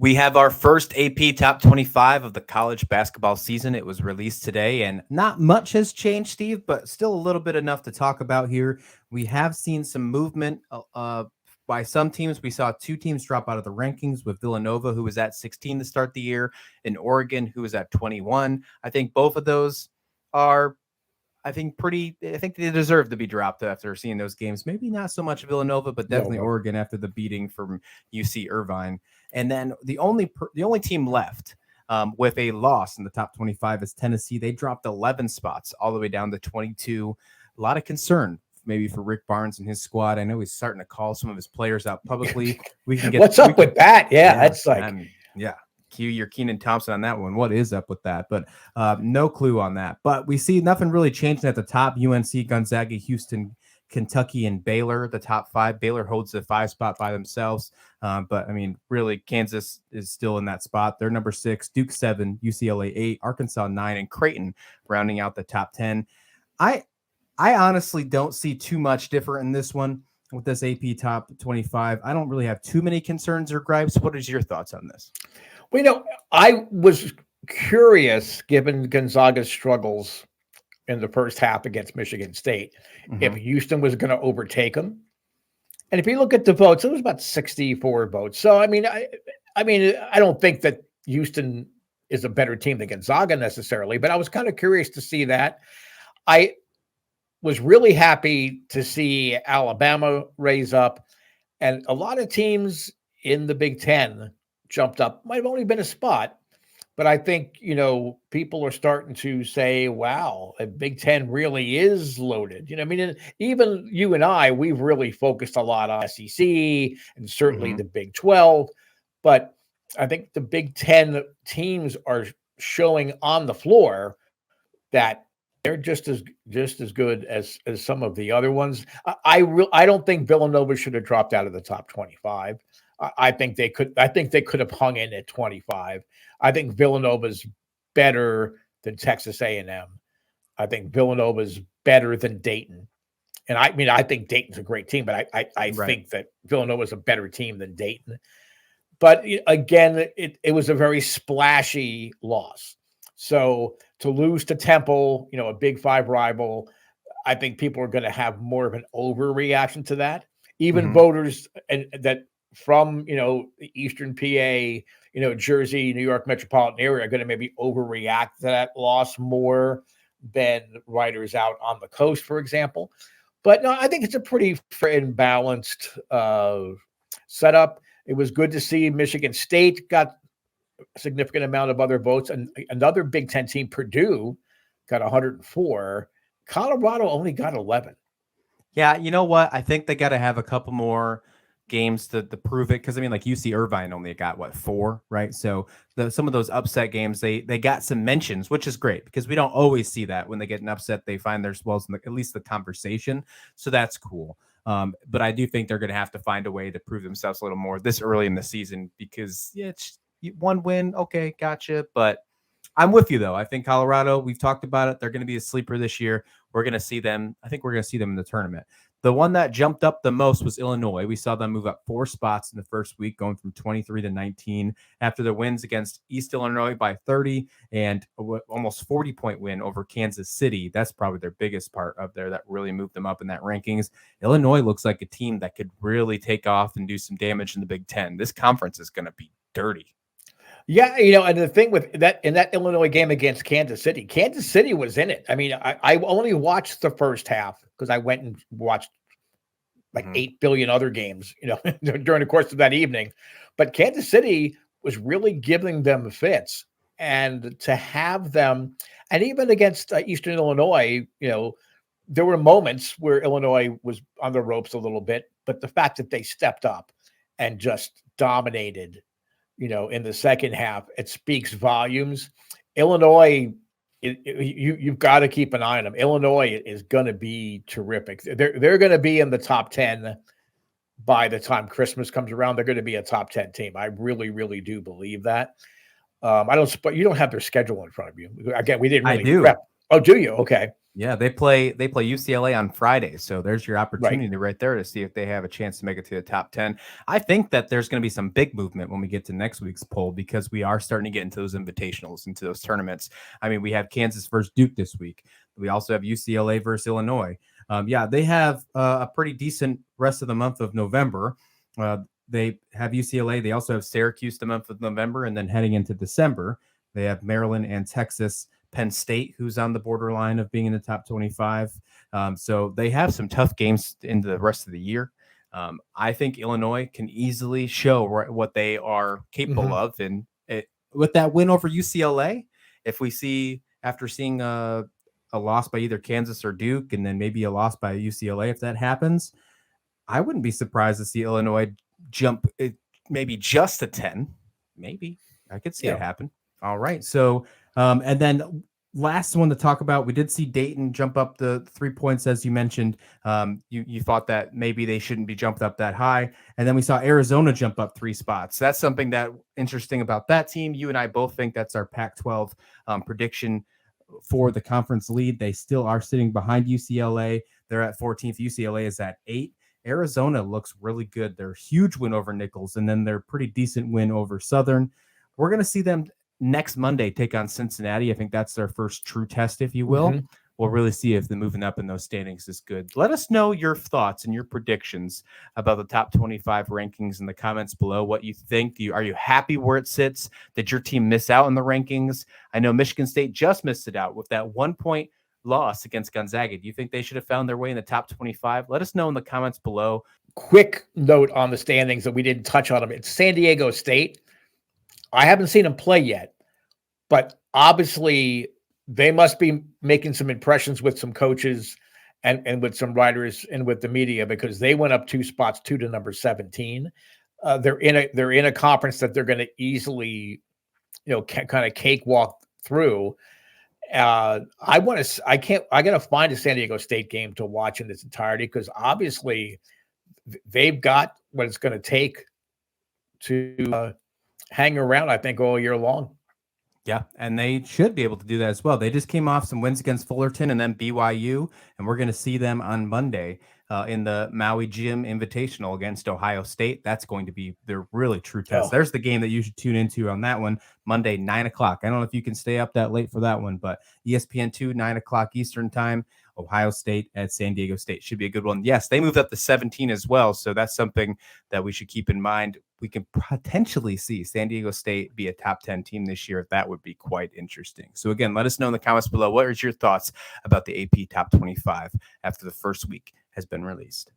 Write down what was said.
We have our first AP Top 25 of the college basketball season. It was released today, and not much has changed, Steve, but still a little bit enough to talk about here. We have seen some movement by some teams. We saw two teams drop out of the rankings, with Villanova, who was at 16 to start the year, and Oregon, who was at 21. I think both of those are I think they deserve to be dropped after seeing those games. Maybe not so much Villanova, but definitely Oregon after the beating from UC Irvine. And then the only team left with a loss in the top 25 is Tennessee. They dropped 11 spots all the way down to 22. A lot of concern maybe for Rick Barnes and his squad. I know he's starting to call some of his players out publicly. With that? Yeah, that's like Cue your Keenan Thompson on that one. What is up with that? But no clue on that. But we see nothing really changing at the top. UNC, Gonzaga, Houston, Kentucky, and Baylor, the top five. Baylor holds the 5 spot by themselves. But I mean, really, Kansas is still in that spot. They're number 6, Duke 7, UCLA 8, Arkansas 9, and Creighton rounding out the top 10. I honestly don't see too much different in this one with this AP top 25. I don't really have too many concerns or gripes. What is your thoughts on this? Well, I was curious, given Gonzaga's struggles in the first half against Michigan State, if Houston was going to overtake them. And if you look at the votes, it was about 64 votes. So, I mean, I don't think that Houston is a better team than Gonzaga necessarily, but I was kind of curious to see that. I was really happy to see Alabama raise up, and a lot of teams in the Big Ten jumped up. Might have only been a spot, but I think, people are starting to say, wow, the Big Ten really is loaded. Even you and I, we've really focused a lot on SEC and certainly the Big 12, but I think the Big Ten teams are showing on the floor that they're just as good as some of the other ones. I don't think Villanova should have dropped out of the top 25. I think they could have hung in at 25. I think Villanova's better than Texas A&M. I think Villanova's better than Dayton. And I think Dayton's a great team, but I think that Villanova's a better team than Dayton. But again, it was a very splashy loss. So to lose to Temple, a Big 5 rival, I think people are going to have more of an overreaction to that. Even voters that from, the Eastern PA, Jersey, New York metropolitan area are going to maybe overreact to that loss more than writers out on the coast, for example. But no, I think it's a pretty fair and balanced setup. It was good to see Michigan State got a significant amount of other votes, and another Big Ten team, Purdue, got 104. Colorado only got 11. Yeah, you know what? I think they got to have a couple more games to prove it, because like UC Irvine only got 4, right? So some of those upset games, they got some mentions, which is great, because we don't always see that. When they get an upset, they find themselves in at least the conversation, so that's cool. But I do think they're going to have to find a way to prove themselves a little more this early in the season, because it's one win, okay, gotcha, but I'm with you though. I think Colorado, we've talked about it, they're going to be a sleeper this year. We're going to see them. I think we're going to see them in the tournament. The one that jumped up the most was Illinois. We saw them move up 4 spots in the first week, going from 23 to 19 after their wins against East Illinois by 30 and almost 40-point win over Kansas City. That's probably their biggest part up there that really moved them up in that rankings. Illinois looks like a team that could really take off and do some damage in the Big Ten. This conference is going to be dirty. Yeah, and the thing with that, in that Illinois game against Kansas City was in it. I mean, I only watched the first half because I went and watched like 8 billion other games, during the course of that evening. But Kansas City was really giving them fits. And to have them, and even against Eastern Illinois, there were moments where Illinois was on the ropes a little bit. But the fact that they stepped up and just dominated, in the second half, it speaks volumes. Illinois, you've got to keep an eye on them. Illinois is going to be terrific. They're going to be in the top 10 by the time Christmas comes around. They're going to be a top 10 team. I really, really do believe that. You don't have their schedule in front of you. Again, we didn't really prep. Oh, do you? Okay. Yeah, they play UCLA on Friday. So there's your Right. opportunity right there to see if they have a chance to make it to the top 10. I think that there's going to be some big movement when we get to next week's poll because we are starting to get into those invitationals, into those tournaments. I mean, we have Kansas versus Duke this week. We also have UCLA versus Illinois. Yeah, they have a pretty decent rest of the month of November. They have UCLA. They also have Syracuse the month of November, and then heading into December, they have Maryland and Texas. Penn State, who's on the borderline of being in the top 25. So they have some tough games in the rest of the year. I think Illinois can easily show what they are capable Mhm. of. And with that win over UCLA, if we see after seeing a loss by either Kansas or Duke, and then maybe a loss by UCLA, if that happens, I wouldn't be surprised to see Illinois jump maybe just to 10. Maybe I could see it Yeah. happen. All right. So, and then last one to talk about, we did see Dayton jump up the 3 points, as you mentioned. You thought that maybe they shouldn't be jumped up that high. And then we saw Arizona jump up 3 spots. That's something that interesting about that team. You and I both think that's our Pac-12 prediction for the conference lead. They still are sitting behind UCLA. They're at 14th. UCLA is at 8. Arizona looks really good. Their huge win over Nichols, and then their pretty decent win over Southern. We're going to see them next Monday take on Cincinnati. I think that's their first true test, if you will. Mhm. We'll really see if the moving up in those standings is good. Let us know your thoughts and your predictions about the top 25 rankings in the comments below. What you think? Are you happy where it sits? Did your team miss out on the rankings? I know Michigan State just missed it out with that 1 point loss against Gonzaga. Do you think they should have found their way in the top 25? Let us know in the comments below. Quick note on the standings that we didn't touch on them. It's San Diego State. I haven't seen them play yet, but obviously they must be making some impressions with some coaches and with some writers and with the media because they went up 2 spots, 2 to number 17. They're in a conference that they're going to easily, kind of cakewalk through. I got to find a San Diego State game to watch in its entirety because obviously they've got what it's going to take to hang around, I think, all year long. Yeah, and they should be able to do that as well. They just came off some wins against Fullerton and then BYU, and we're going to see them on Monday in the Maui Gym Invitational against Ohio State. That's going to be their really true test. Oh. There's the game that you should tune into on that one, Monday, 9 o'clock. I don't know if you can stay up that late for that one, but ESPN2, 9 o'clock Eastern time. Ohio State at San Diego State should be a good one. Yes, they moved up to 17 as well, so that's something that we should keep in mind. We can potentially see San Diego State be a top 10 team this year. That would be quite interesting. So again, let us know in the comments below. What are your thoughts about the AP top 25 after the first week has been released?